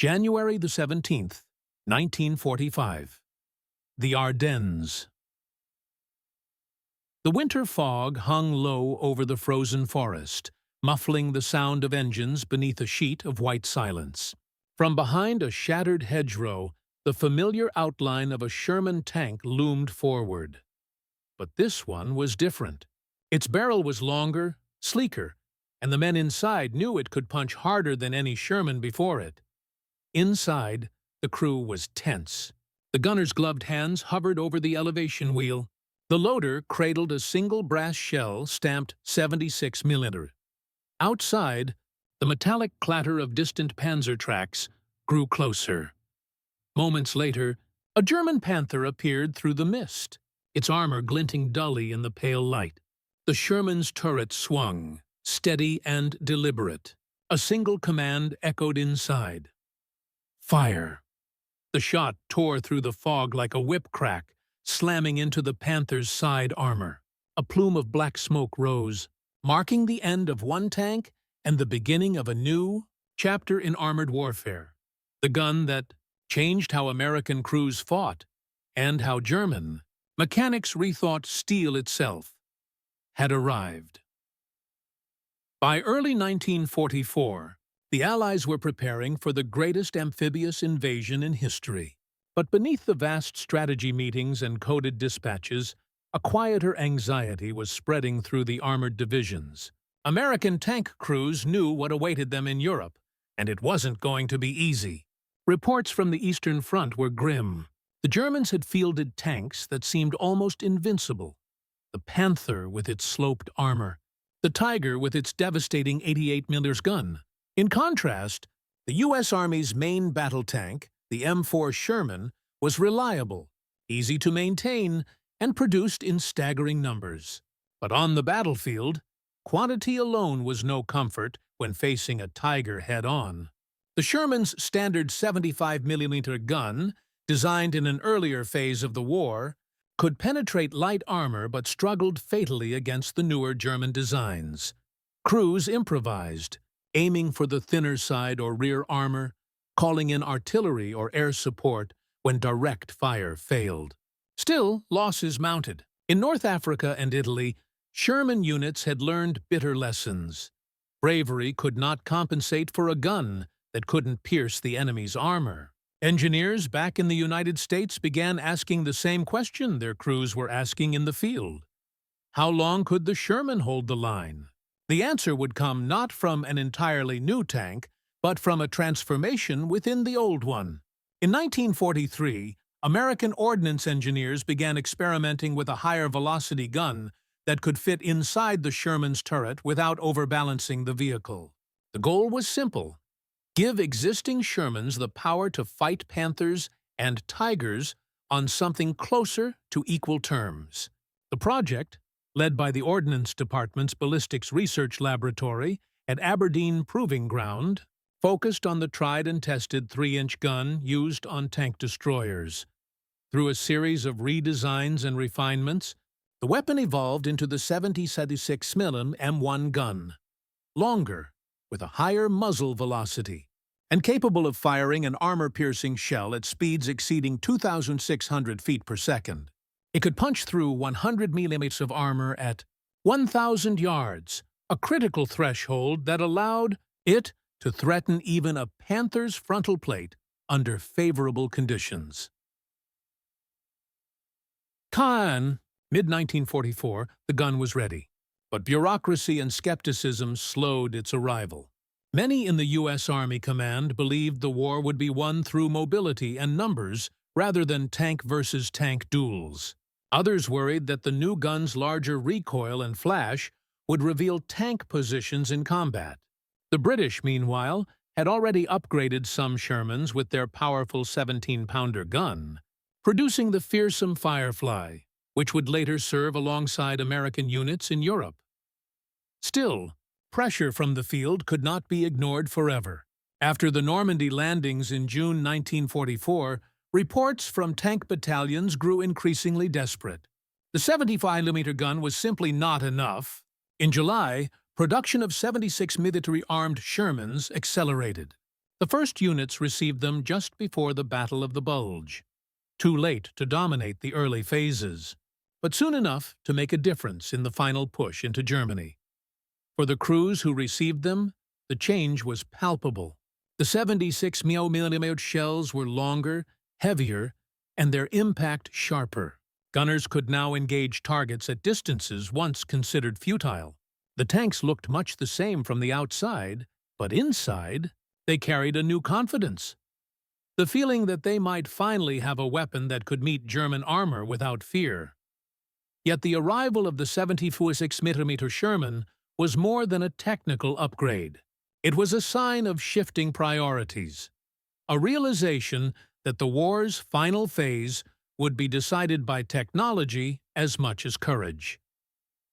January the 17th, 1945. The Ardennes. The winter fog hung low over the frozen forest, muffling the sound of engines beneath a sheet of white silence. From behind a shattered hedgerow, the familiar outline of a Sherman tank loomed forward. But this one was different. Its barrel was longer, sleeker, and the men inside knew it could punch harder than any Sherman before it. Inside, the crew was tense. The gunner's gloved hands hovered over the elevation wheel. The loader cradled a single brass shell stamped 76 mm. Outside, the metallic clatter of distant Panzer tracks grew closer. Moments later, a German Panther appeared through the mist, its armor glinting dully in the pale light. The Sherman's turret swung, steady and deliberate. A single command echoed inside. Fire. The shot tore through the fog like a whip crack, slamming into the Panther's side armor. A plume of black smoke rose, marking the end of one tank and the beginning of a new chapter in armored warfare. The gun that changed how American crews fought and how German mechanics rethought steel itself had arrived. By early 1944, the Allies were preparing for the greatest amphibious invasion in history. But beneath the vast strategy meetings and coded dispatches, a quieter anxiety was spreading through the armored divisions. American tank crews knew what awaited them in Europe, and it wasn't going to be easy. Reports from the Eastern Front were grim. The Germans had fielded tanks that seemed almost invincible. The Panther with its sloped armor, the Tiger with its devastating 88 mm gun. In contrast, the U.S. Army's main battle tank, the M4 Sherman, was reliable, easy to maintain, and produced in staggering numbers. But on the battlefield, quantity alone was no comfort when facing a Tiger head-on. The Sherman's standard 75 mm gun, designed in an earlier phase of the war, could penetrate light armor but struggled fatally against the newer German designs. Crews improvised, aiming for the thinner side or rear armor, calling in artillery or air support when direct fire failed. Still, losses mounted. In North Africa and Italy, Sherman units had learned bitter lessons. Bravery could not compensate for a gun that couldn't pierce the enemy's armor. Engineers back in the United States began asking the same question their crews were asking in the field. How long could the Sherman hold the line? The answer would come not from an entirely new tank, but from a transformation within the old one. In 1943, American ordnance engineers began experimenting with a higher velocity gun that could fit inside the Sherman's turret without overbalancing the vehicle. The goal was simple: give existing Shermans the power to fight Panthers and Tigers on something closer to equal terms. The project, led by the Ordnance Department's Ballistics Research Laboratory at Aberdeen Proving Ground, focused on the tried-and-tested 3-inch gun used on tank destroyers. Through a series of redesigns and refinements, the weapon evolved into the 76 mm M1 gun, longer, with a higher muzzle velocity, and capable of firing an armor-piercing shell at speeds exceeding 2,600 feet per second. It could punch through 100 mm of armor at 1,000 yards, a critical threshold that allowed it to threaten even a Panther's frontal plate under favorable conditions. Cannes, mid-1944, the gun was ready, but bureaucracy and skepticism slowed its arrival. Many in the U.S. Army Command believed the war would be won through mobility and numbers rather than tank versus tank duels. Others worried that the new gun's larger recoil and flash would reveal tank positions in combat. The British, meanwhile, had already upgraded some Shermans with their powerful 17-pounder gun, producing the fearsome Firefly, which would later serve alongside American units in Europe. Still, pressure from the field could not be ignored forever. After the Normandy landings in June 1944, reports from tank battalions grew increasingly desperate. The 75 mm gun was simply not enough. In July, production of 76 military-armed Shermans accelerated. The first units received them just before the Battle of the Bulge, too late to dominate the early phases, but soon enough to make a difference in the final push into Germany. For the crews who received them, the change was palpable. The 76 mm shells were longer, heavier, and their impact sharper. Gunners could now engage targets at distances once considered futile. The tanks looked much the same from the outside, but inside, they carried a new confidence. The feeling that they might finally have a weapon that could meet German armor without fear. Yet the arrival of the 76 mm Sherman was more than a technical upgrade. It was a sign of shifting priorities, a realization that the war's final phase would be decided by technology as much as courage.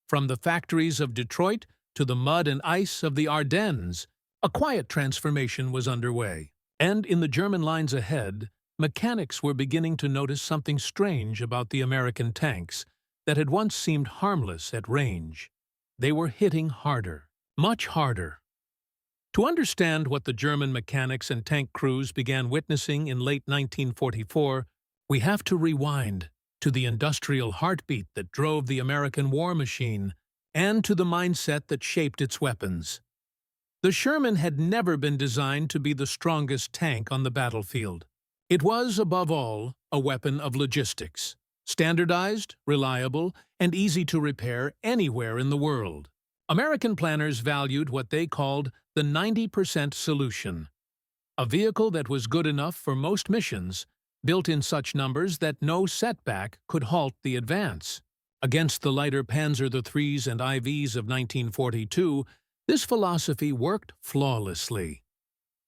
From the factories of Detroit to the mud and ice of the Ardennes, a quiet transformation was underway. And in the German lines ahead, mechanics were beginning to notice something strange about the American tanks that had once seemed harmless at range. They were hitting harder, much harder. To understand what the German mechanics and tank crews began witnessing in late 1944, we have to rewind to the industrial heartbeat that drove the American war machine and to the mindset that shaped its weapons. The Sherman had never been designed to be the strongest tank on the battlefield. It was, above all, a weapon of logistics, standardized, reliable, and easy to repair anywhere in the world. American planners valued what they called the 90% solution, a vehicle that was good enough for most missions, built in such numbers that no setback could halt the advance. Against the lighter Panzer IIIs and IVs of 1942, this philosophy worked flawlessly.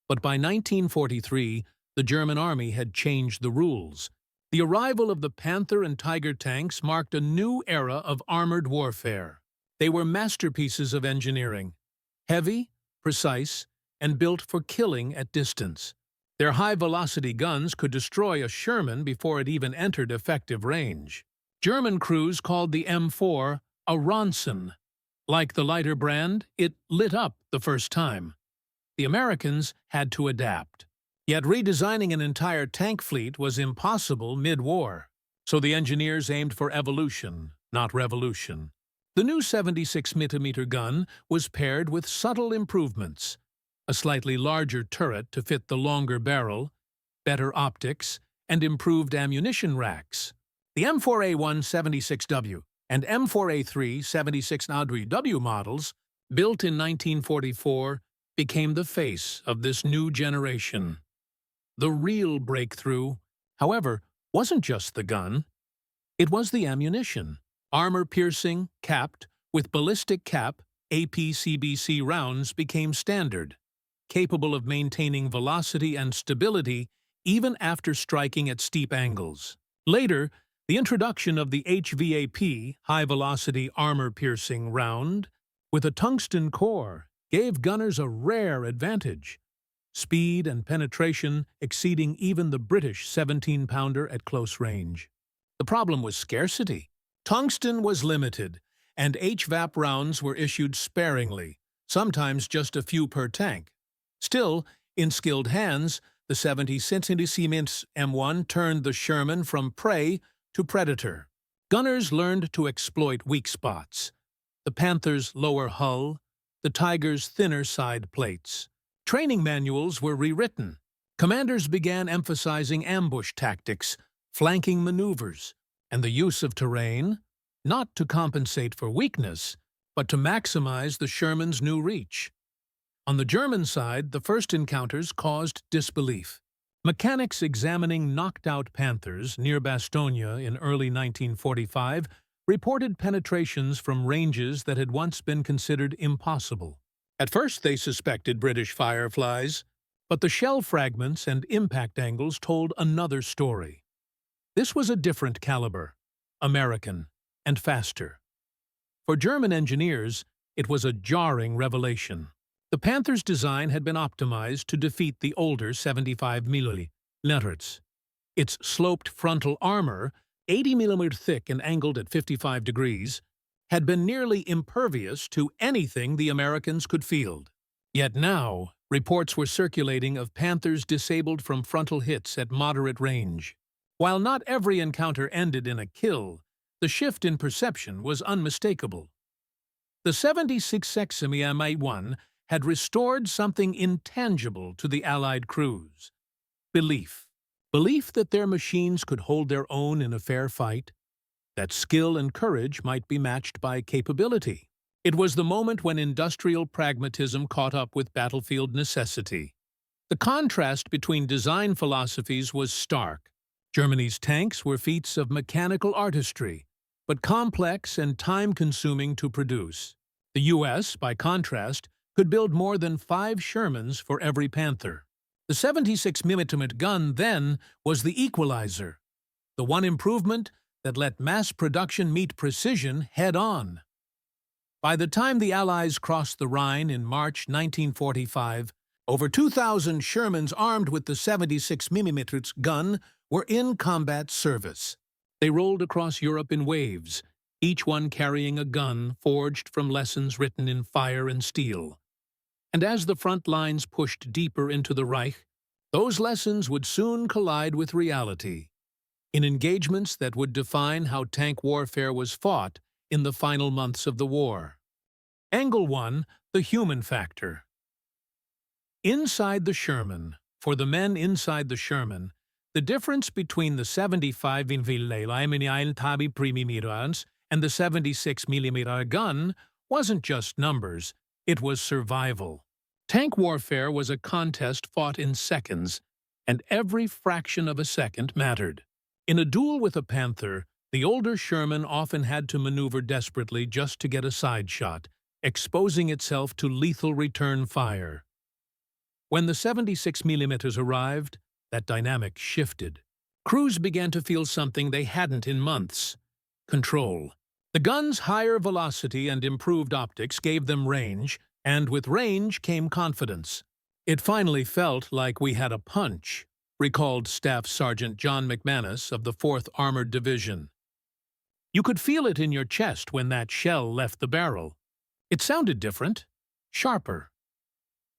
But by 1943, the German army had changed the rules. The arrival of the Panther and Tiger tanks marked a new era of armored warfare. They were masterpieces of engineering, heavy, precise, and built for killing at distance. Their high-velocity guns could destroy a Sherman before it even entered effective range. German crews called the M4 a Ronson. Like the lighter brand, it lit up the first time. The Americans had to adapt. Yet redesigning an entire tank fleet was impossible mid-war. So the engineers aimed for evolution, not revolution. The new 76 mm gun was paired with subtle improvements. A slightly larger turret to fit the longer barrel, better optics, and improved ammunition racks. The M4A1 76W and M4A3 76W models, built in 1944, became the face of this new generation. The real breakthrough, however, wasn't just the gun. It was the ammunition. Armor-piercing, capped, with ballistic cap, APCBC rounds became standard, capable of maintaining velocity and stability even after striking at steep angles. Later, the introduction of the HVAP, high-velocity armor-piercing round, with a tungsten core, gave gunners a rare advantage, speed and penetration exceeding even the British 17-pounder at close range. The problem was scarcity. Tungsten was limited, and HVAP rounds were issued sparingly, sometimes just a few per tank. Still, in skilled hands, the 76 M1 turned the Sherman from prey to predator. Gunners learned to exploit weak spots. The Panther's lower hull, the Tiger's thinner side plates. Training manuals were rewritten. Commanders began emphasizing ambush tactics, flanking maneuvers, and the use of terrain, not to compensate for weakness, but to maximize the Sherman's new reach. On the German side, the first encounters caused disbelief. Mechanics examining knocked-out Panthers near Bastogne in early 1945 reported penetrations from ranges that had once been considered impossible. At first they suspected British Fireflies, but the shell fragments and impact angles told another story. This was a different caliber, American, and faster. For German engineers, it was a jarring revelation. The Panther's design had been optimized to defeat the older 75 mm. Its sloped frontal armor, 80 mm thick and angled at 55 degrees, had been nearly impervious to anything the Americans could field. Yet now, reports were circulating of Panthers disabled from frontal hits at moderate range. While not every encounter ended in a kill, the shift in perception was unmistakable. The 76 WWII had restored something intangible to the Allied crews. Belief. Belief that their machines could hold their own in a fair fight, that skill and courage might be matched by capability. It was the moment when industrial pragmatism caught up with battlefield necessity. The contrast between design philosophies was stark. Germany's tanks were feats of mechanical artistry, but complex and time-consuming to produce. The U.S., by contrast, could build more than 5 Shermans for every Panther. The 76mm gun, then, was the equalizer, the one improvement that let mass production meet precision head-on. By the time the Allies crossed the Rhine in March 1945, over 2,000 Shermans armed with the 76mm gun were in combat service. They rolled across Europe in waves, each one carrying a gun forged from lessons written in fire and steel. And as the front lines pushed deeper into the Reich, those lessons would soon collide with reality, in engagements that would define how tank warfare was fought in the final months of the war. Angle 1. The human factor. Inside the Sherman, for the men inside the Sherman, the difference between the 75mm and the 76mm gun wasn't just numbers, it was survival. Tank warfare was a contest fought in seconds, and every fraction of a second mattered. In a duel with a Panther, the older Sherman often had to maneuver desperately just to get a side shot, exposing itself to lethal return fire. When the 76mm arrived, that dynamic shifted. Crews began to feel something they hadn't in months: control. The gun's higher velocity and improved optics gave them range, and with range came confidence. It finally felt like we had a punch, recalled Staff Sergeant John McManus of the 4th Armored Division. You could feel it in your chest when that shell left the barrel. It sounded different, sharper.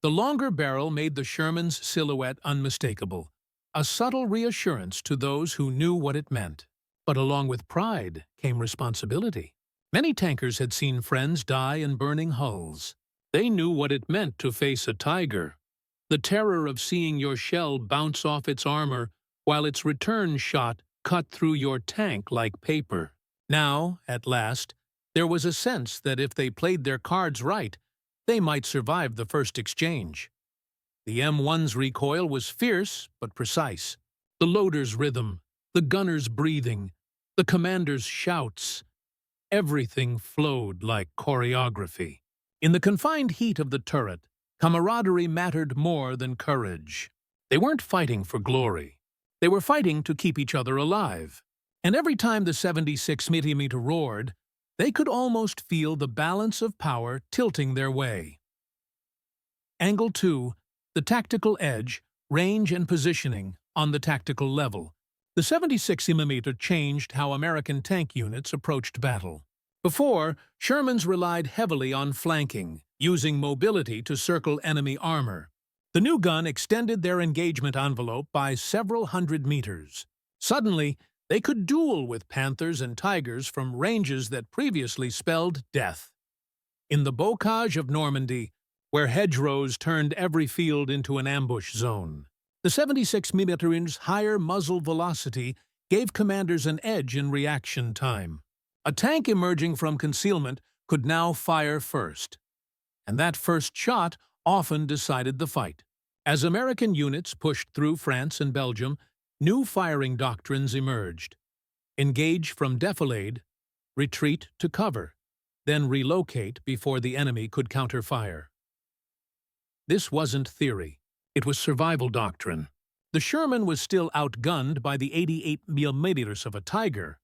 The longer barrel made the Sherman's silhouette unmistakable, a subtle reassurance to those who knew what it meant. But along with pride came responsibility. Many tankers had seen friends die in burning hulls. They knew what it meant to face a Tiger. The terror of seeing your shell bounce off its armor while its return shot cut through your tank like paper. Now, at last, there was a sense that if they played their cards right, they might survive the first exchange. The M1's recoil was fierce but precise. The loader's rhythm, the gunner's breathing, the commander's shouts, everything flowed like choreography. In the confined heat of the turret, camaraderie mattered more than courage. They weren't fighting for glory. They were fighting to keep each other alive. And every time the 76mm roared, they could almost feel the balance of power tilting their way. Angle 2. The tactical edge, range and positioning on the tactical level. The 76mm changed how American tank units approached battle. Before, Shermans relied heavily on flanking, using mobility to circle enemy armor. The new gun extended their engagement envelope by several hundred meters. Suddenly, they could duel with Panthers and Tigers from ranges that previously spelled death. In the bocage of Normandy, where hedgerows turned every field into an ambush zone, the 76mm's higher muzzle velocity gave commanders an edge in reaction time. A tank emerging from concealment could now fire first, and that first shot often decided the fight. As American units pushed through France and Belgium, new firing doctrines emerged. Engage from defilade, retreat to cover, then relocate before the enemy could counterfire. This wasn't theory. It was survival doctrine. The Sherman was still outgunned by the 88mm of a Tiger,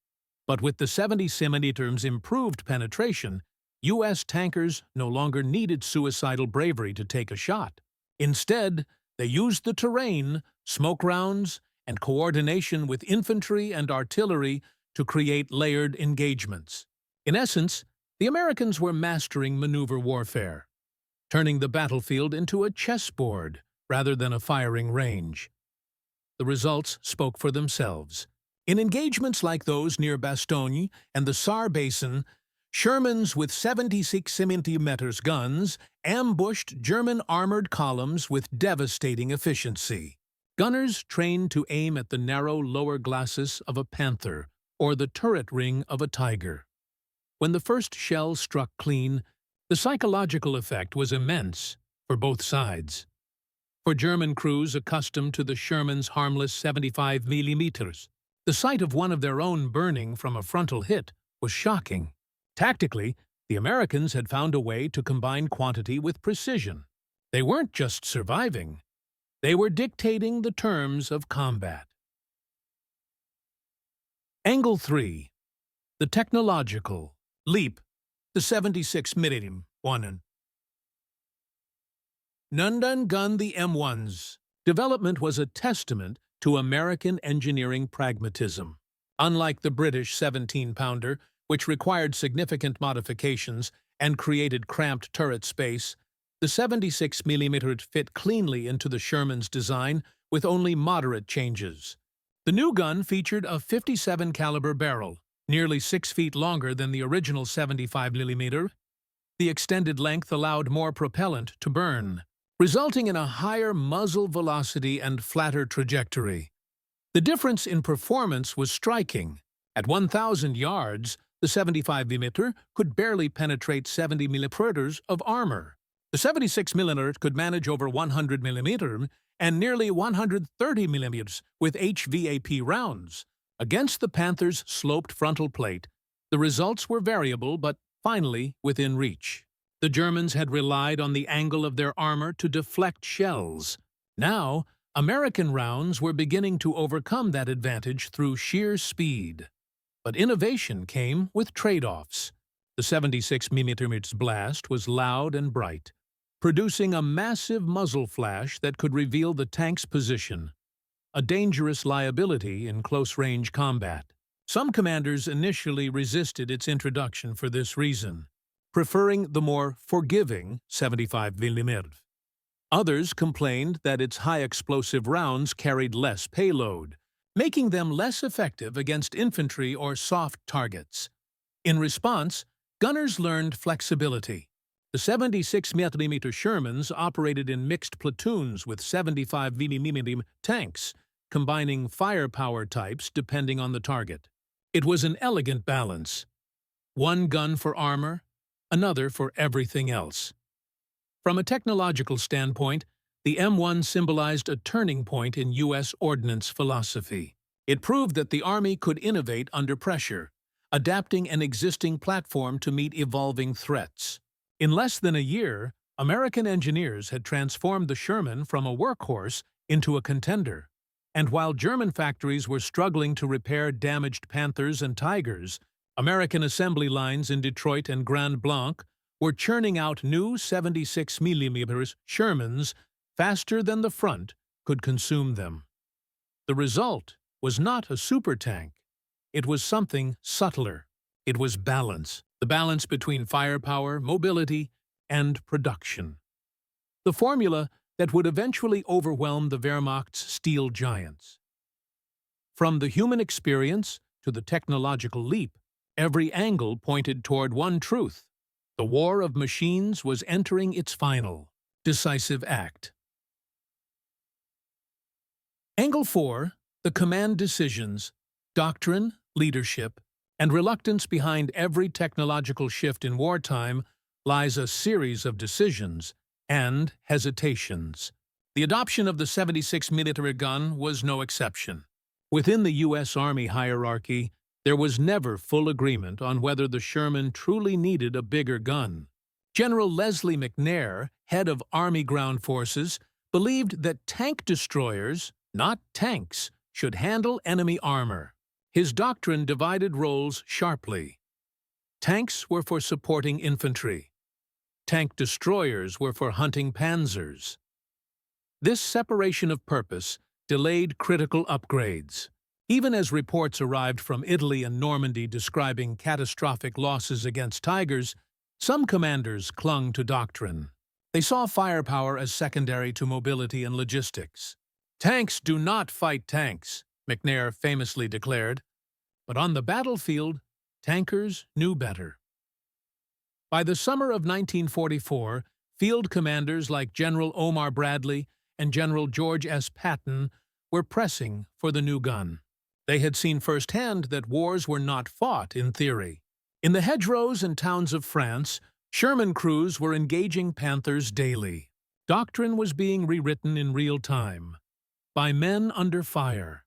but with the 70mm's improved penetration, U.S. tankers no longer needed suicidal bravery to take a shot. Instead, they used the terrain, smoke rounds, and coordination with infantry and artillery to create layered engagements. In essence, the Americans were mastering maneuver warfare. turning the battlefield into a chessboard rather than a firing range. The results spoke for themselves. In engagements like those near Bastogne and the Saar Basin, Shermans with 76 mm guns ambushed German armored columns with devastating efficiency. Gunners trained to aim at the narrow lower glacis of a Panther or the turret ring of a Tiger. When the first shell struck clean, the psychological effect was immense for both sides. For German crews accustomed to the Sherman's harmless 75 mm, the sight of one of their own burning from a frontal hit was shocking. Tactically, the Americans had found a way to combine quantity with precision. They weren't just surviving, they were dictating the terms of combat. Angle 3. The technological leap. The 76 mm one. Nundan gun the M1's development was a testament to American engineering pragmatism. Unlike the British 17-pounder, which required significant modifications and created cramped turret space, the 76 mm fit cleanly into the Sherman's design with only moderate changes. The new gun featured a 57 caliber barrel, nearly 6 feet longer than the original 75 mm. The extended length allowed more propellant to burn, resulting in a higher muzzle velocity and flatter trajectory. The difference in performance was striking. At 1,000 yards, the 75 mm could barely penetrate 70 mm of armor. The 76 mm could manage over 100 mm and nearly 130 mm with HVAP rounds. Against the Panther's sloped frontal plate, the results were variable but finally within reach. The Germans had relied on the angle of their armor to deflect shells. Now, American rounds were beginning to overcome that advantage through sheer speed. But innovation came with trade-offs. The 76 mm blast was loud and bright, producing a massive muzzle flash that could reveal the tank's position, a dangerous liability in close-range combat. Some commanders initially resisted its introduction for this reason, preferring the more forgiving 75 mm. Others complained that its high-explosive rounds carried less payload, making them less effective against infantry or soft targets. In response, gunners learned flexibility. The 76 mm Shermans operated in mixed platoons with 75 mm tanks, combining firepower types depending on the target. It was an elegant balance. One gun for armor, another for everything else. From a technological standpoint, the M1 symbolized a turning point in U.S. ordnance philosophy. It proved that the Army could innovate under pressure, adapting an existing platform to meet evolving threats. In less than a year, American engineers had transformed the Sherman from a workhorse into a contender. And while German factories were struggling to repair damaged Panthers and Tigers, American assembly lines in Detroit and Grand Blanc were churning out new 76 mm Shermans faster than the front could consume them. The result was not a supertank. It was something subtler. It was balance, the balance between firepower, mobility, and production. The formula that would eventually overwhelm the Wehrmacht's steel giants. From the human experience to the technological leap, every angle pointed toward one truth. The war of machines was entering its final, decisive act. Angle 4, the command decisions, doctrine, leadership, and reluctance behind every technological shift in wartime lies a series of decisions and hesitations. The adoption of the 76 mm gun was no exception. Within the U.S. Army hierarchy, there was never full agreement on whether the Sherman truly needed a bigger gun. General Leslie McNair, head of Army Ground Forces, believed that tank destroyers, not tanks, should handle enemy armor. His doctrine divided roles sharply. Tanks were for supporting infantry. Tank destroyers were for hunting Panzers. This separation of purpose delayed critical upgrades. Even as reports arrived from Italy and Normandy describing catastrophic losses against Tigers, some commanders clung to doctrine. They saw firepower as secondary to mobility and logistics. "Tanks do not fight tanks," McNair famously declared. But on the battlefield, tankers knew better. By the summer of 1944, field commanders like General Omar Bradley and General George S. Patton were pressing for the new gun. They had seen firsthand that wars were not fought in theory. In the hedgerows and towns of France, Sherman crews were engaging Panthers daily. Doctrine was being rewritten in real time, by men under fire.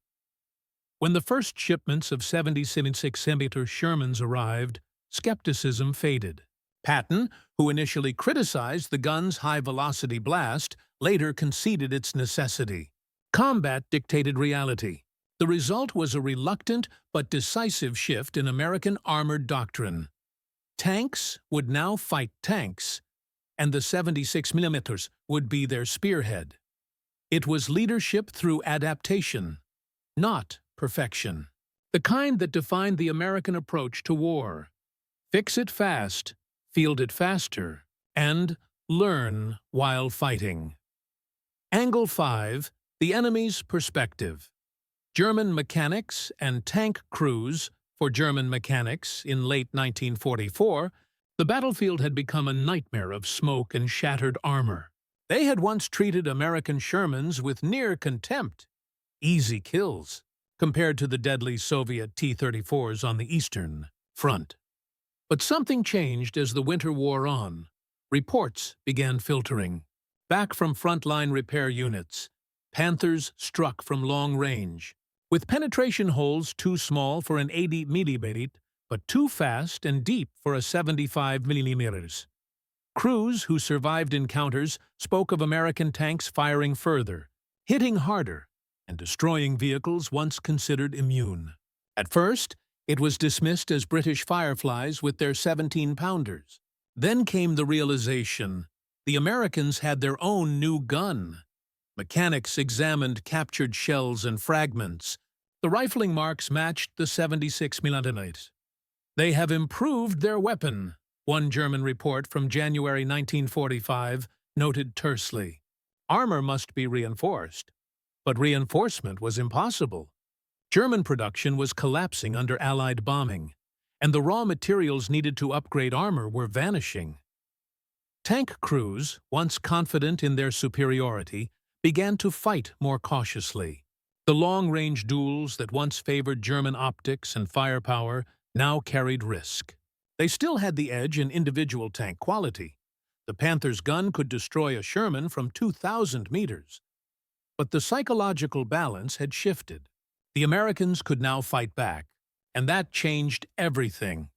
When the first shipments of 76mm Shermans arrived, skepticism faded. Patton, who initially criticized the gun's high-velocity blast, later conceded its necessity. Combat dictated reality. The result was a reluctant but decisive shift in American armored doctrine. Tanks would now fight tanks, and the 76mm would be their spearhead. It was leadership through adaptation, not perfection. The kind that defined the American approach to war. Fix it fast, field it faster, and learn while fighting. Angle 5. The enemy's perspective. German mechanics and tank crews. For German mechanics, in late 1944, the battlefield had become a nightmare of smoke and shattered armor. They had once treated American Shermans with near contempt. Easy kills, compared to the deadly Soviet T-34s on the Eastern Front. But something changed as the winter wore on. Reports began filtering. Back from frontline repair units, Panthers struck from long range, with penetration holes too small for an 80mm, but too fast and deep for a 75mm. Crews who survived encounters spoke of American tanks firing further, hitting harder, and destroying vehicles once considered immune. At first, it was dismissed as British Fireflies with their 17-pounders. Then came the realization the Americans had their own new gun. Mechanics examined captured shells and fragments. The rifling marks matched the 76mm. "They have improved their weapon," one German report from January 1945 noted tersely. Armor must be reinforced, but reinforcement was impossible. German production was collapsing under Allied bombing, and the raw materials needed to upgrade armor were vanishing. Tank crews, once confident in their superiority, began to fight more cautiously. The long-range duels that once favored German optics and firepower now carried risk. They still had the edge in individual tank quality. The Panther's gun could destroy a Sherman from 2,000 meters. But the psychological balance had shifted. The Americans could now fight back, and that changed everything.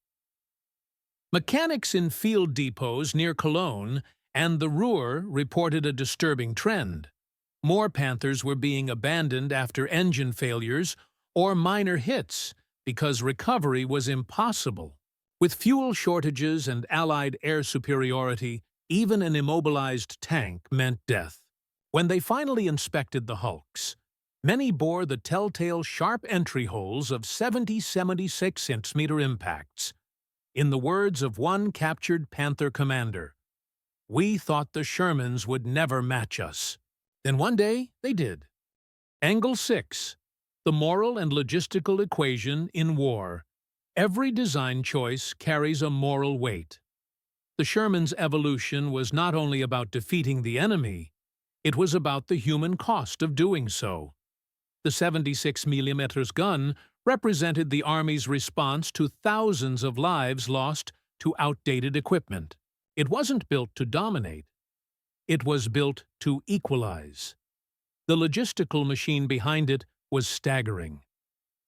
Mechanics in field depots near Cologne and the Ruhr reported a disturbing trend. More Panthers were being abandoned after engine failures or minor hits because recovery was impossible. With fuel shortages and Allied air superiority, even an immobilized tank meant death. When they finally inspected the hulks, many bore the telltale sharp entry holes of 76mm impacts. In the words of one captured Panther commander, "We thought the Shermans would never match us." Then one day, they did. Angle 6. The moral and logistical equation in war. Every design choice carries a moral weight. The Sherman's evolution was not only about defeating the enemy, it was about the human cost of doing so. The 76mm gun represented the Army's response to thousands of lives lost to outdated equipment. It wasn't built to dominate. It was built to equalize. The logistical machine behind it was staggering.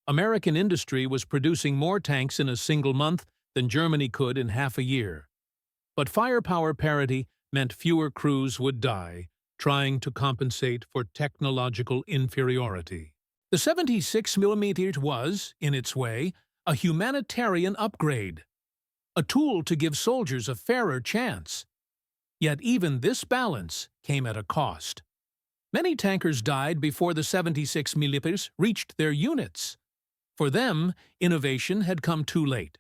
American industry was producing more tanks in a single month than Germany could in half a year. But firepower parity meant fewer crews would die, trying to compensate for technological inferiority. The 76mm was, in its way, a humanitarian upgrade, a tool to give soldiers a fairer chance. Yet even this balance came at a cost. Many tankers died before the 76mm reached their units. For them, innovation had come too late.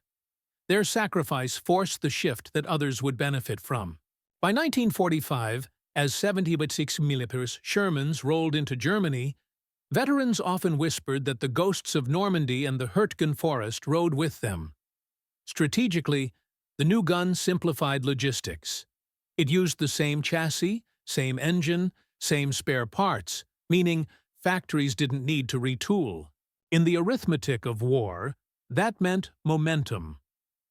Their sacrifice forced the shift that others would benefit from. By 1945, as 76mm Shermans rolled into Germany, veterans often whispered that the ghosts of Normandy and the Hurtgen Forest rode with them. Strategically, the new gun simplified logistics. It used the same chassis, same engine, same spare parts, meaning factories didn't need to retool. In the arithmetic of war, that meant momentum.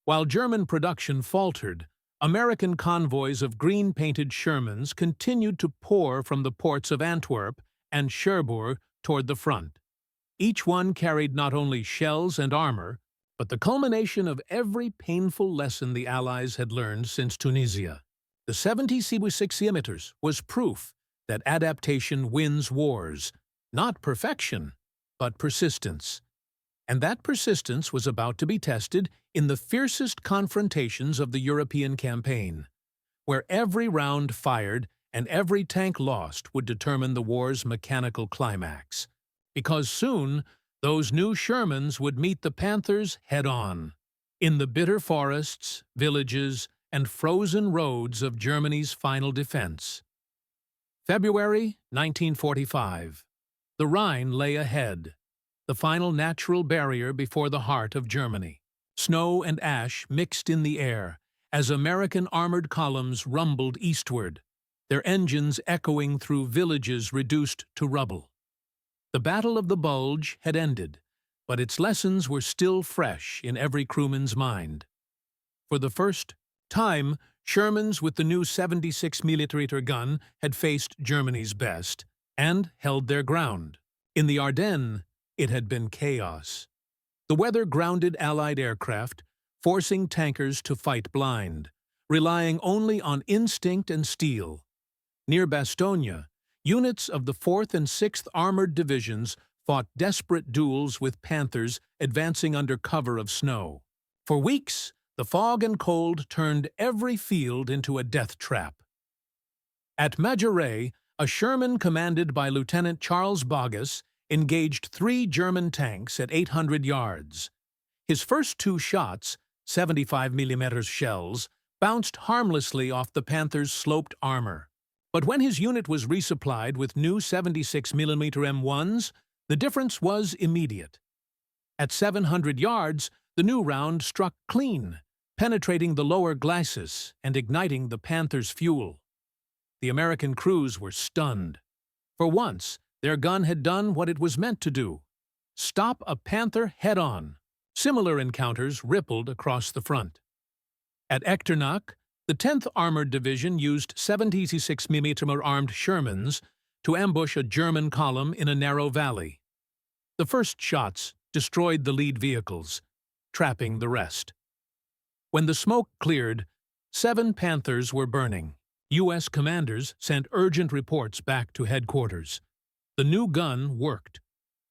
While German production faltered, American convoys of green-painted Shermans continued to pour from the ports of Antwerp and Cherbourg toward the front. Each one carried not only shells and armor, but the culmination of every painful lesson the Allies had learned since Tunisia. The 76mm was proof that adaptation wins wars, not perfection, but persistence. And that persistence was about to be tested in the fiercest confrontations of the European campaign, where every round fired and every tank lost would determine the war's mechanical climax. Because soon, those new Shermans would meet the Panthers head-on, in the bitter forests, villages, and frozen roads of Germany's final defense. February 1945. The Rhine lay ahead, the final natural barrier before the heart of Germany. Snow and ash mixed in the air as American armored columns rumbled eastward, their engines echoing through villages reduced to rubble. The Battle of the Bulge had ended, but its lessons were still fresh in every crewman's mind. For the first time, Shermans with the new 76mm gun had faced Germany's best and held their ground. In the Ardennes, it had been chaos. The weather grounded Allied aircraft, forcing tankers to fight blind, relying only on instinct and steel. Near Bastogne, units of the 4th and 6th Armored Divisions fought desperate duels with Panthers advancing under cover of snow. For weeks, the fog and cold turned every field into a death trap. At Madurai, a Sherman commanded by Lieutenant Charles Boggess engaged 3 German tanks at 800 yards. His first 2 shots, 75mm shells, bounced harmlessly off the Panther's sloped armor. But when his unit was resupplied with new 76mm M1s, the difference was immediate. At 700 yards, the new round struck clean, penetrating the lower glacis and igniting the Panther's fuel. The American crews were stunned. For once, their gun had done what it was meant to do: stop a Panther head-on. Similar encounters rippled across the front. At Echternach, the 10th Armored Division used 76mm armed Shermans to ambush a German column in a narrow valley. The first shots destroyed the lead vehicles, trapping the rest. When the smoke cleared, 7 Panthers were burning. U.S. commanders sent urgent reports back to headquarters. The new gun worked.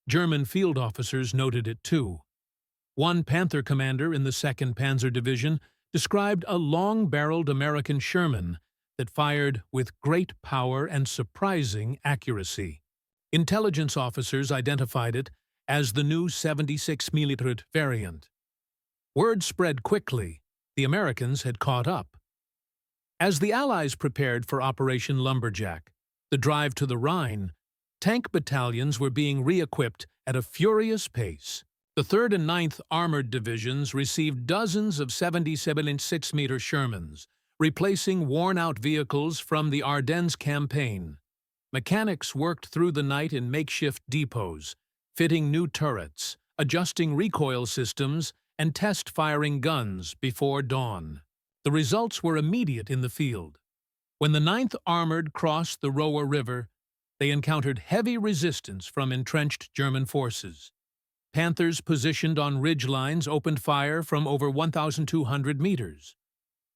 German field officers noted it too. One Panther commander in the 2nd Panzer Division described a long-barreled American Sherman that fired with great power and surprising accuracy. Intelligence officers identified it as the new 76mm variant. Word spread quickly. The Americans had caught up. As the Allies prepared for Operation Lumberjack, the drive to the Rhine, tank battalions were being re-equipped at a furious pace. The 3rd and 9th Armored Divisions received dozens of 77-6mm Shermans, replacing worn-out vehicles from the Ardennes campaign. Mechanics worked through the night in makeshift depots, fitting new turrets, adjusting recoil systems, and test-firing guns before dawn. The results were immediate in the field. When the 9th Armored crossed the Roer River, they encountered heavy resistance from entrenched German forces. Panthers positioned on ridge lines opened fire from over 1,200 meters.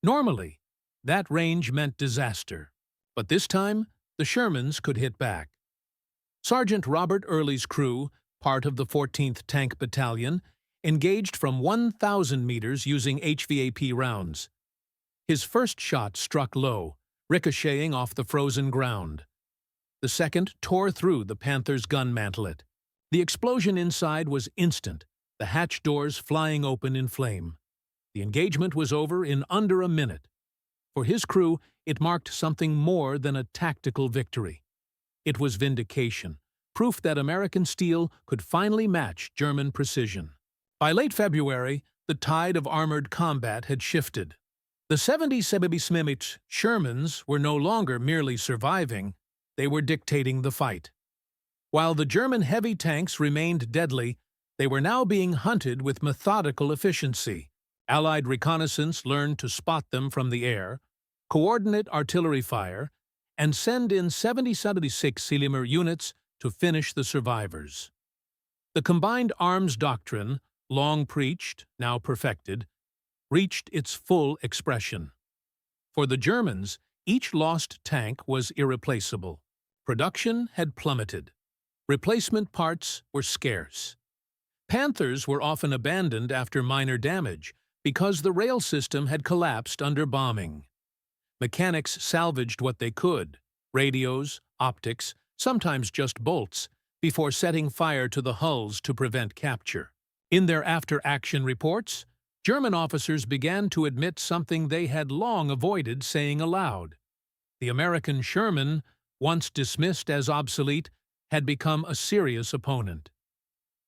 Normally, that range meant disaster, but this time, the Shermans could hit back. Sergeant Robert Early's crew, part of the 14th Tank Battalion, engaged from 1,000 meters using HVAP rounds. His first shot struck low, ricocheting off the frozen ground. The second tore through the Panther's gun mantlet. The explosion inside was instant, the hatch doors flying open in flame. The engagement was over in under a minute. For his crew, it marked something more than a tactical victory. It was vindication, proof that American steel could finally match German precision. By late February, the tide of armored combat had shifted. The 77 Shermans were no longer merely surviving, they were dictating the fight. While the German heavy tanks remained deadly, they were now being hunted with methodical efficiency. Allied reconnaissance learned to spot them from the air, coordinate artillery fire, and send in 76mm units to finish the survivors. The combined arms doctrine, long preached, now perfected, reached its full expression. For the Germans, each lost tank was irreplaceable. Production had plummeted. Replacement parts were scarce. Panthers were often abandoned after minor damage because the rail system had collapsed under bombing. Mechanics salvaged what they could, radios, optics, sometimes just bolts, before setting fire to the hulls to prevent capture. In their after-action reports, German officers began to admit something they had long avoided saying aloud. The American Sherman, once dismissed as obsolete, had become a serious opponent.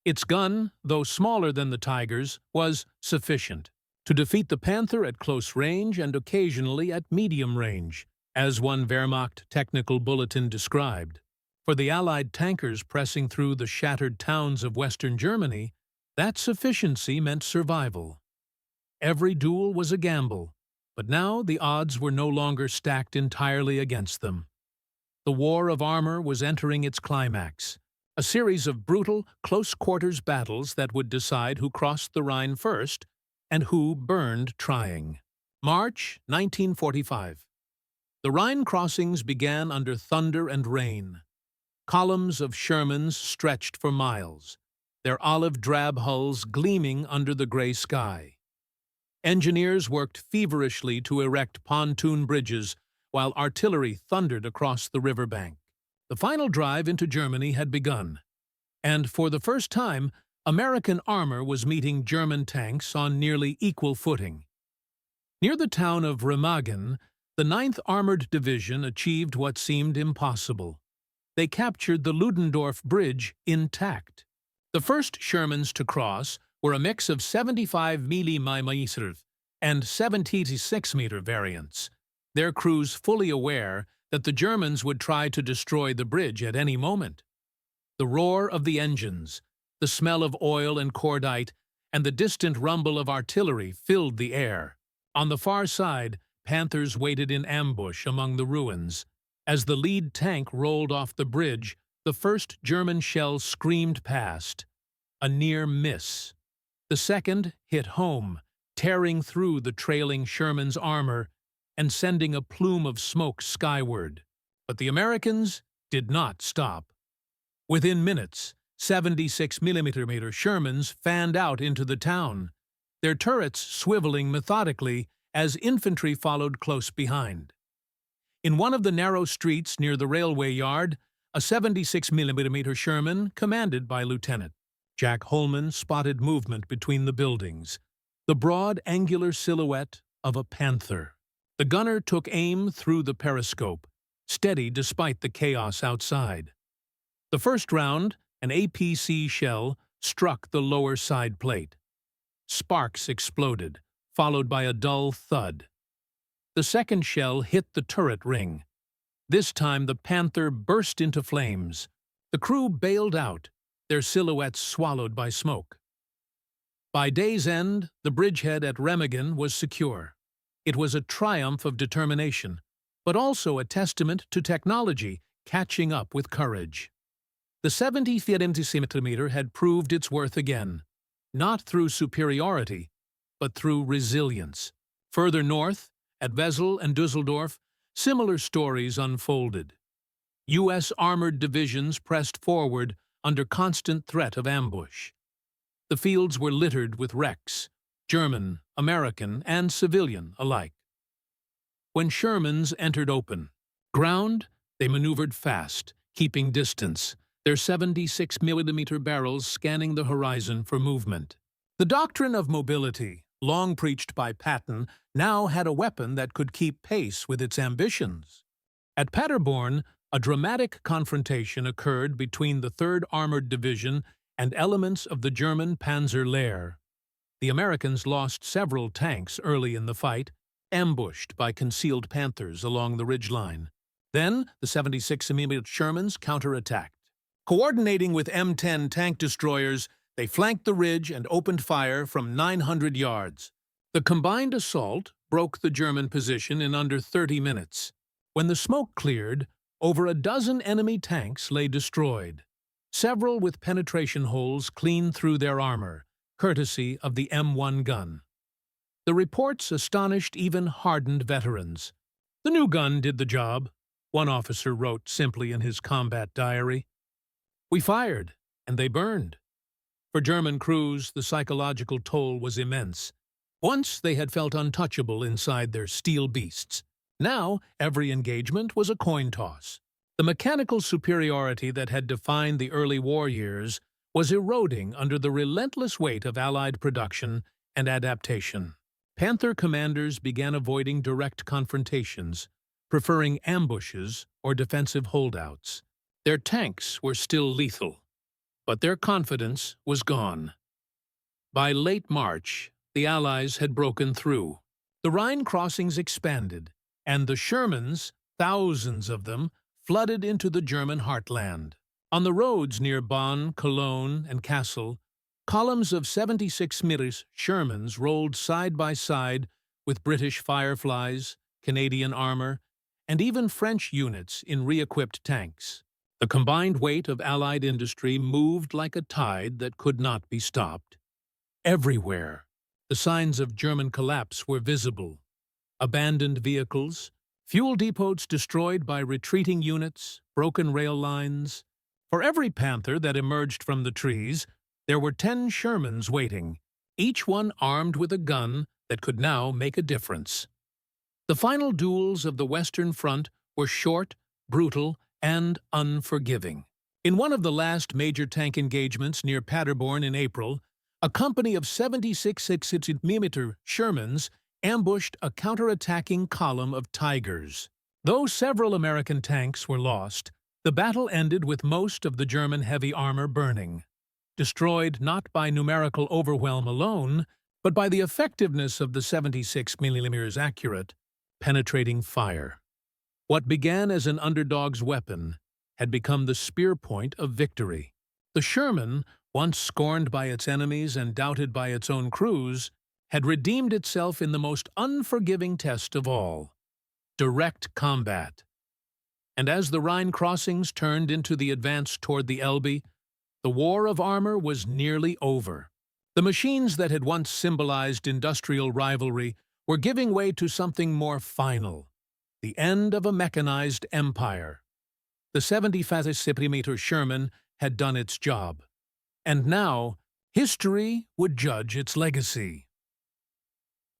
Its gun, though smaller than the Tigers, was sufficient to defeat the Panther at close range and occasionally at medium range, as one Wehrmacht technical bulletin described. For the Allied tankers pressing through the shattered towns of Western Germany, that sufficiency meant survival. Every duel was a gamble, but now the odds were no longer stacked entirely against them. The war of armor was entering its climax, a series of brutal, close-quarters battles that would decide who crossed the Rhine first and who burned trying. March 1945. The Rhine crossings began under thunder and rain. Columns of Shermans stretched for miles, their olive-drab hulls gleaming under the gray sky. Engineers worked feverishly to erect pontoon bridges while artillery thundered across the riverbank. The final drive into Germany had begun, and for the first time, American armor was meeting German tanks on nearly equal footing. Near the town of Remagen, the 9th Armored Division achieved what seemed impossible. They captured the Ludendorff Bridge intact. The first Shermans to cross were a mix of 75mm and 76mm variants, their crews fully aware that the Germans would try to destroy the bridge at any moment. The roar of the engines, the smell of oil and cordite, and the distant rumble of artillery filled the air. On the far side, Panthers waited in ambush among the ruins. As the lead tank rolled off the bridge, the first German shell screamed past. A near miss. The second hit home, tearing through the trailing Sherman's armor and sending a plume of smoke skyward. But the Americans did not stop. Within minutes, 76mm Shermans fanned out into the town, their turrets swiveling methodically as infantry followed close behind. In one of the narrow streets near the railway yard, a 76mm Sherman, commanded by Lieutenant Jack Holman, spotted movement between the buildings, the broad, angular silhouette of a panther. The gunner took aim through the periscope, steady despite the chaos outside. The first round, an APC shell, struck the lower side plate. Sparks exploded, followed by a dull thud. The second shell hit the turret ring. This time the Panther burst into flames. The crew bailed out, their silhouettes swallowed by smoke. By day's end, the bridgehead at Remagen was secure. It was a triumph of determination, but also a testament to technology catching up with courage. The 75mm had proved its worth again, not through superiority, but through resilience. Further north, at Wesel and Düsseldorf, similar stories unfolded. U.S. armored divisions pressed forward under constant threat of ambush. The fields were littered with wrecks, German, American, and civilian alike. When Shermans entered open ground, they maneuvered fast, keeping distance, their 76mm barrels scanning the horizon for movement. The doctrine of mobility, long preached by Patton, now had a weapon that could keep pace with its ambitions. At Paderborn, a dramatic confrontation occurred between the 3rd Armored Division and elements of the German Panzer Lehr. The Americans lost several tanks early in the fight, ambushed by concealed Panthers along the ridgeline. Then, the 76mm Shermans counterattacked. Coordinating with M10 tank destroyers, they flanked the ridge and opened fire from 900 yards. The combined assault broke the German position in under 30 minutes. When the smoke cleared, over a dozen enemy tanks lay destroyed, several with penetration holes clean through their armor, courtesy of the M1 gun. The reports astonished even hardened veterans. "The new gun did the job," one officer wrote simply in his combat diary. "We fired, and they burned." For German crews, the psychological toll was immense. Once they had felt untouchable inside their steel beasts. Now, every engagement was a coin toss. The mechanical superiority that had defined the early war years was eroding under the relentless weight of Allied production and adaptation. Panther commanders began avoiding direct confrontations, preferring ambushes or defensive holdouts. Their tanks were still lethal, but their confidence was gone. By late March, the Allies had broken through. The Rhine crossings expanded, and the Shermans, thousands of them, flooded into the German heartland. On the roads near Bonn, Cologne, and Kassel, columns of 76mm Shermans rolled side by side with British Fireflies, Canadian armor, and even French units in re-equipped tanks. The combined weight of Allied industry moved like a tide that could not be stopped. Everywhere, the signs of German collapse were visible. Abandoned vehicles, fuel depots destroyed by retreating units, broken rail lines. For every Panther that emerged from the trees, there were 10 Shermans waiting, each one armed with a gun that could now make a difference. The final duels of the Western Front were short, brutal, and unforgiving. In one of the last major tank engagements near Paderborn in April, a company of 76mm Shermans ambushed a counterattacking column of Tigers. Though several American tanks were lost, the battle ended with most of the German heavy armor burning, destroyed not by numerical overwhelm alone, but by the effectiveness of the 76mm accurate, penetrating fire. What began as an underdog's weapon had become the spear point of victory. The Sherman, once scorned by its enemies and doubted by its own crews, had redeemed itself in the most unforgiving test of all: direct combat. And as the Rhine crossings turned into the advance toward the Elbe, the war of armor was nearly over. The machines that had once symbolized industrial rivalry were giving way to something more final: the end of a mechanized empire. The 75mm Sherman had done its job, and now history would judge its legacy.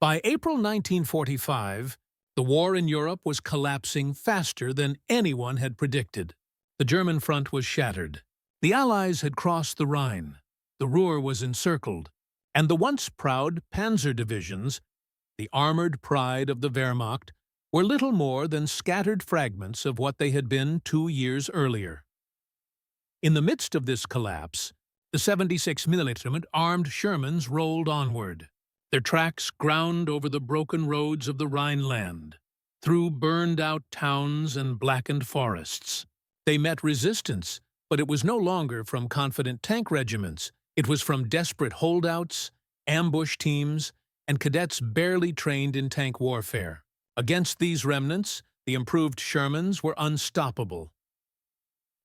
By April 1945, the war in Europe was collapsing faster than anyone had predicted. The German front was shattered. The Allies had crossed the Rhine. The Ruhr was encircled, and the once proud Panzer divisions, the armored pride of the Wehrmacht, were little more than scattered fragments of what they had been 2 years earlier. In the midst of this collapse, the 76mm armed Shermans rolled onward. Their tracks ground over the broken roads of the Rhineland, through burned-out towns and blackened forests. They met resistance, but it was no longer from confident tank regiments. It was from desperate holdouts, ambush teams, and cadets barely trained in tank warfare. Against these remnants, the improved Shermans were unstoppable.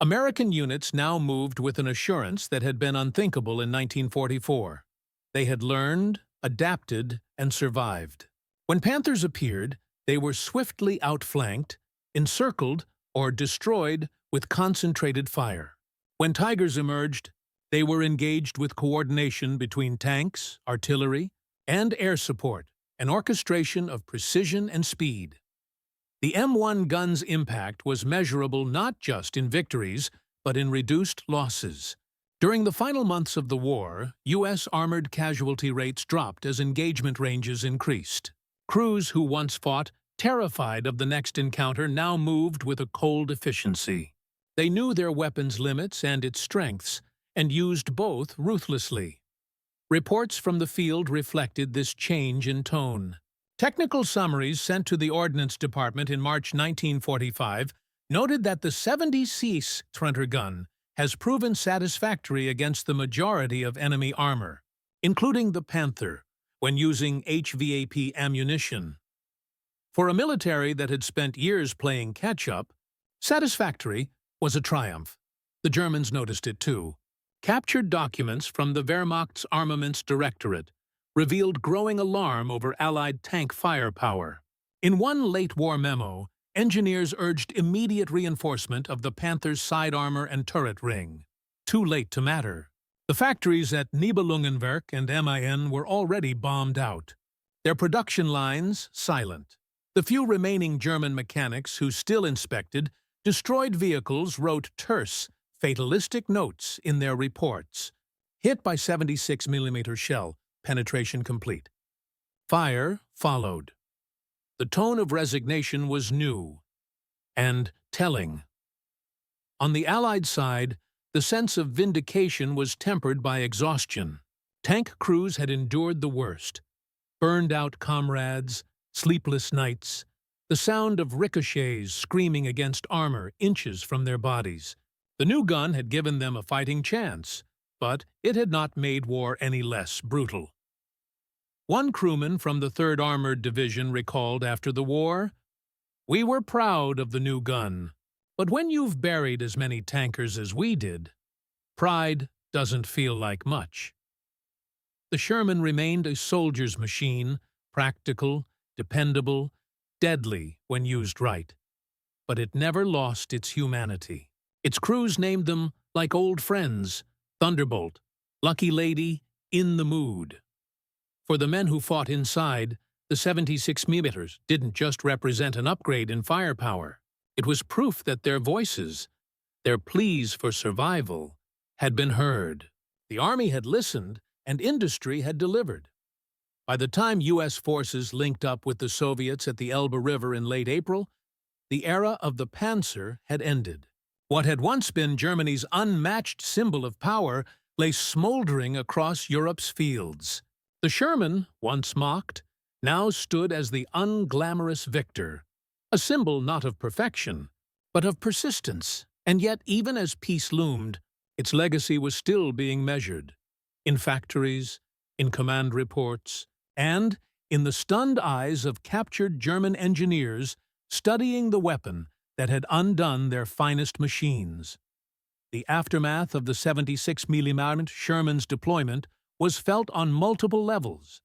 American units now moved with an assurance that had been unthinkable in 1944. They had learned, adapted, and survived. When Panthers appeared, they were swiftly outflanked, encircled, or destroyed with concentrated fire. When Tigers emerged, they were engaged with coordination between tanks, artillery, and air support, an orchestration of precision and speed. The M1 gun's impact was measurable not just in victories, but in reduced losses. During the final months of the war, U.S. armored casualty rates dropped as engagement ranges increased. crews who once fought, terrified of the next encounter, now moved with a cold efficiency. They knew their weapon's limits and its strengths, and used both ruthlessly. Reports from the field reflected this change in tone. Technical summaries sent to the Ordnance Department in March 1945 noted that the 70-cc Trunter gun has proven satisfactory against the majority of enemy armor, including the Panther, when using HVAP ammunition. For a military that had spent years playing catch-up, satisfactory was a triumph. The Germans noticed it too. Captured documents from the Wehrmacht's Armaments Directorate revealed growing alarm over Allied tank firepower. In one late-war memo, engineers urged immediate reinforcement of the Panther's side armor and turret ring. Too late to matter. The factories at Nibelungenwerk and MIN were already bombed out, their production lines silent. The few remaining German mechanics who still inspected destroyed vehicles wrote terse, fatalistic notes in their reports. Hit by 76mm shell, penetration complete. Fire followed. The tone of resignation was new and telling. On the Allied side, the sense of vindication was tempered by exhaustion. Tank crews had endured the worst. Burned-out comrades, sleepless nights, the sound of ricochets screaming against armor inches from their bodies. The new gun had given them a fighting chance, but it had not made war any less brutal. One crewman from the 3rd Armored Division recalled after the war, "We were proud of the new gun, but when you've buried as many tankers as we did, pride doesn't feel like much." The Sherman remained a soldier's machine, practical, dependable, deadly when used right. But it never lost its humanity. Its crews named them like old friends, Thunderbolt, Lucky Lady, In the Mood. For the men who fought inside, the 76mm didn't just represent an upgrade in firepower. It was proof that their voices, their pleas for survival, had been heard. The Army had listened, and industry had delivered. By the time U.S. forces linked up with the Soviets at the Elbe River in late April, the era of the Panzer had ended. What had once been Germany's unmatched symbol of power lay smoldering across Europe's fields. The Sherman, once mocked, now stood as the unglamorous victor, a symbol not of perfection, but of persistence. And yet, even as peace loomed, its legacy was still being measured. In factories, in command reports, and in the stunned eyes of captured German engineers studying the weapon that had undone their finest machines. The aftermath of the 76mm Sherman's deployment was felt on multiple levels: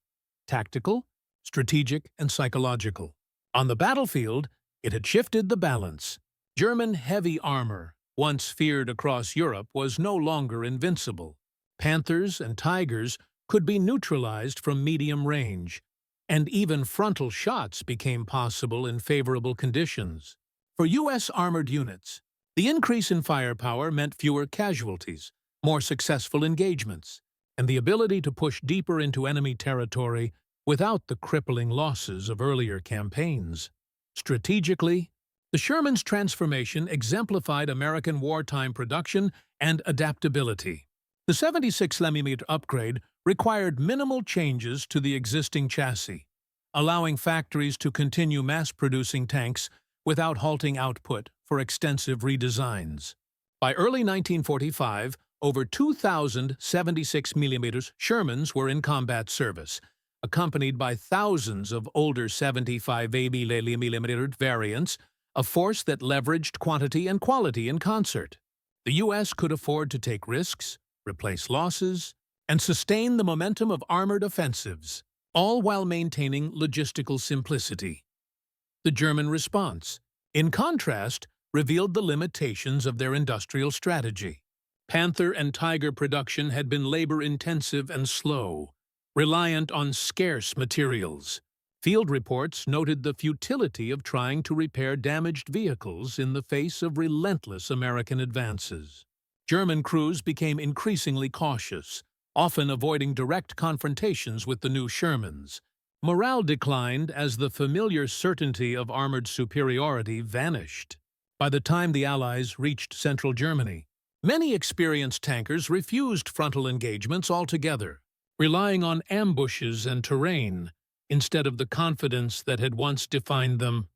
tactical, strategic, and psychological. On the battlefield, it had shifted the balance. German heavy armor, once feared across Europe, was no longer invincible. Panthers and Tigers could be neutralized from medium range, and even frontal shots became possible in favorable conditions. For U.S. armored units, the increase in firepower meant fewer casualties, more successful engagements, and the ability to push deeper into enemy territory without the crippling losses of earlier campaigns. Strategically, the Sherman's transformation exemplified American wartime production and adaptability. The 76mm upgrade required minimal changes to the existing chassis, allowing factories to continue mass-producing tanks without halting output for extensive redesigns. By early 1945, over 2,000 76mm Shermans were in combat service, accompanied by thousands of older 75mm variants, a force that leveraged quantity and quality in concert. The U.S. could afford to take risks, replace losses, and sustain the momentum of armored offensives, all while maintaining logistical simplicity. The German response, in contrast, revealed the limitations of their industrial strategy. Panther and Tiger production had been labor-intensive and slow, reliant on scarce materials. Field reports noted the futility of trying to repair damaged vehicles in the face of relentless American advances. German crews became increasingly cautious, often avoiding direct confrontations with the new Shermans. Morale declined as the familiar certainty of armored superiority vanished. By the time the Allies reached central Germany, many experienced tankers refused frontal engagements altogether, relying on ambushes and terrain instead of the confidence that had once defined them.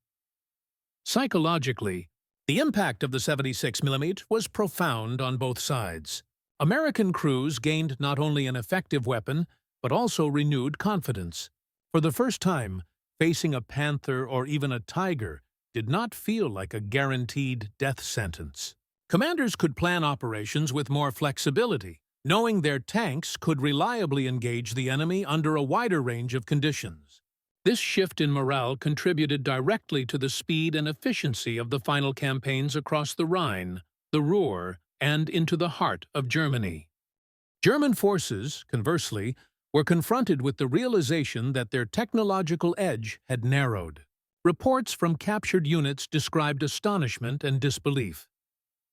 Psychologically, the impact of the 76mm was profound on both sides. American crews gained not only an effective weapon, but also renewed confidence. For the first time, facing a Panther or even a Tiger did not feel like a guaranteed death sentence. Commanders could plan operations with more flexibility, knowing their tanks could reliably engage the enemy under a wider range of conditions. This shift in morale contributed directly to the speed and efficiency of the final campaigns across the Rhine, the Ruhr, and into the heart of Germany. German forces, conversely, were confronted with the realization that their technological edge had narrowed. Reports from captured units described astonishment and disbelief.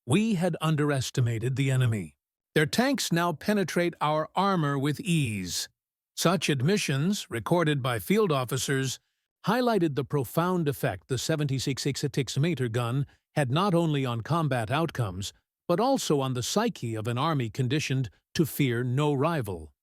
"We had underestimated the enemy. Their tanks now penetrate our armor with ease." Such admissions, recorded by field officers, highlighted the profound effect the 76mm gun had not only on combat outcomes, but also on the psyche of an army conditioned to fear no rival.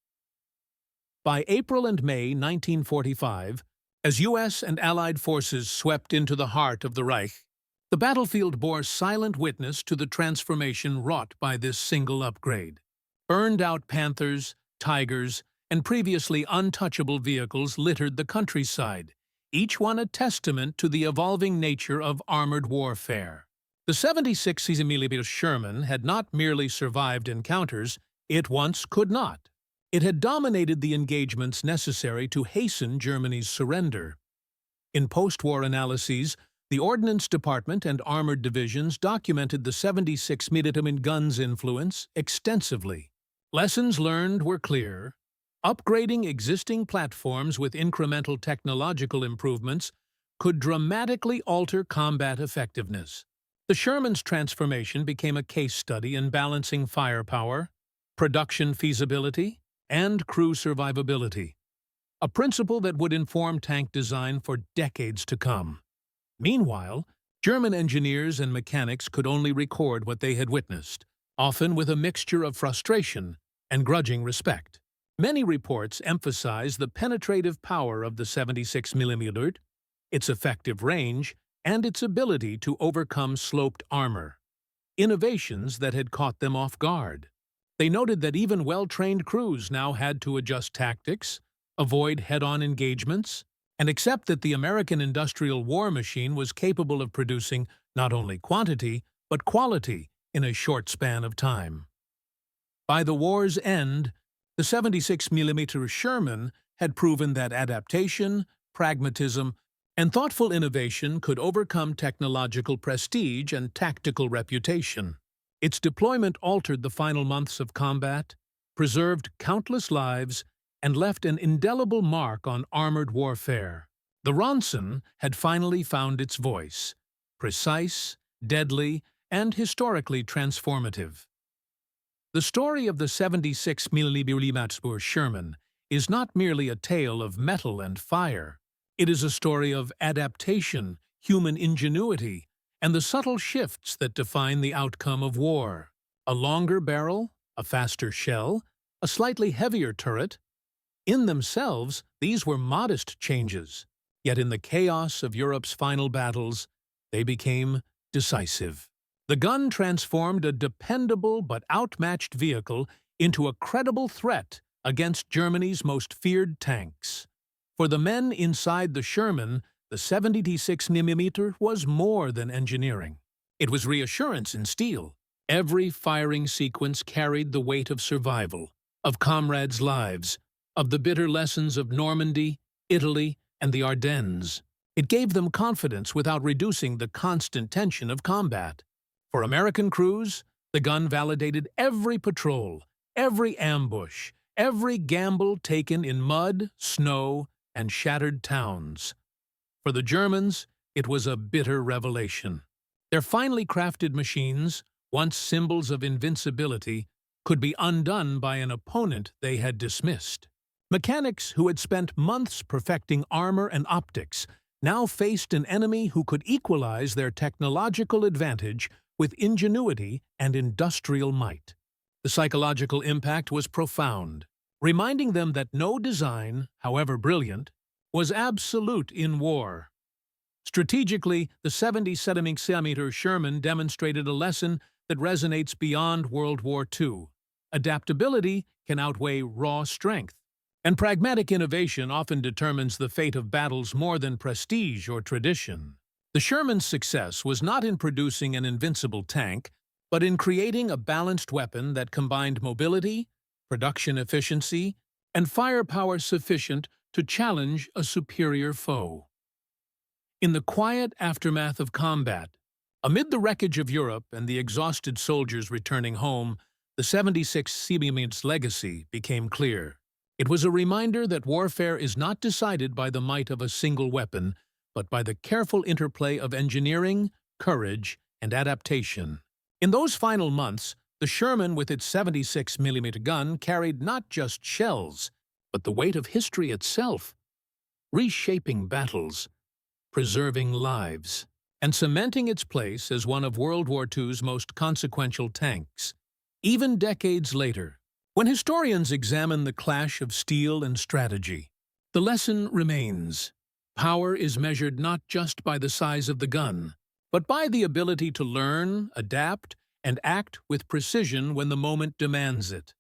By April and May 1945, as U.S. and Allied forces swept into the heart of the Reich, the battlefield bore silent witness to the transformation wrought by this single upgrade. Burned-out Panthers, Tigers, and previously untouchable vehicles littered the countryside, each one a testament to the evolving nature of armored warfare. The 76mm Sherman had not merely survived encounters, it once could not. It had dominated the engagements necessary to hasten Germany's surrender. In post-war analyses, the Ordnance Department and armored divisions documented the 76mm gun's influence extensively. Lessons learned were clear. Upgrading existing platforms with incremental technological improvements could dramatically alter combat effectiveness. The Sherman's transformation became a case study in balancing firepower, production feasibility, and crew survivability, a principle that would inform tank design for decades to come. Meanwhile, German engineers and mechanics could only record what they had witnessed, often with a mixture of frustration and grudging respect. Many reports emphasize the penetrative power of the 76mm, its effective range, and its ability to overcome sloped armor, innovations that had caught them off guard. They noted that even well-trained crews now had to adjust tactics, avoid head-on engagements, and accept that the American industrial war machine was capable of producing not only quantity, but quality in a short span of time. By the war's end, the 76mm Sherman had proven that adaptation, pragmatism, and thoughtful innovation could overcome technological prestige and tactical reputation. Its deployment altered the final months of combat, preserved countless lives, and left an indelible mark on armored warfare. The Ronson had finally found its voice, precise, deadly, and historically transformative. The story of the 76mm Sherman is not merely a tale of metal and fire. It is a story of adaptation, human ingenuity, and the subtle shifts that define the outcome of war. A longer barrel, a faster shell, a slightly heavier turret. In themselves, these were modest changes, yet in the chaos of Europe's final battles, they became decisive. The gun transformed a dependable but outmatched vehicle into a credible threat against Germany's most feared tanks. For the men inside the Sherman, the 76mm was more than engineering. It was reassurance in steel. Every firing sequence carried the weight of survival, of comrades' lives, of the bitter lessons of Normandy, Italy, and the Ardennes. It gave them confidence without reducing the constant tension of combat. For American crews, the gun validated every patrol, every ambush, every gamble taken in mud, snow, and shattered towns. For the Germans, it was a bitter revelation. Their finely crafted machines, once symbols of invincibility, could be undone by an opponent they had dismissed. Mechanics who had spent months perfecting armor and optics now faced an enemy who could equalize their technological advantage with ingenuity and industrial might. The psychological impact was profound, reminding them that no design, however brilliant, was absolute in war. Strategically, the 70-centimeter Sherman demonstrated a lesson that resonates beyond World War II. Adaptability can outweigh raw strength, and pragmatic innovation often determines the fate of battles more than prestige or tradition. The Sherman's success was not in producing an invincible tank, but in creating a balanced weapon that combined mobility, production efficiency, and firepower sufficient to challenge a superior foe. In the quiet aftermath of combat, amid the wreckage of Europe and the exhausted soldiers returning home, the 76-centimeter's legacy became clear. It was a reminder that warfare is not decided by the might of a single weapon, but by the careful interplay of engineering, courage, and adaptation. In those final months, the Sherman with its 76-millimeter gun carried not just shells, but the weight of history itself, reshaping battles, preserving lives, and cementing its place as one of World War II's most consequential tanks. Even decades later, when historians examine the clash of steel and strategy, the lesson remains. Power is measured not just by the size of the gun, but by the ability to learn, adapt, and act with precision when the moment demands it.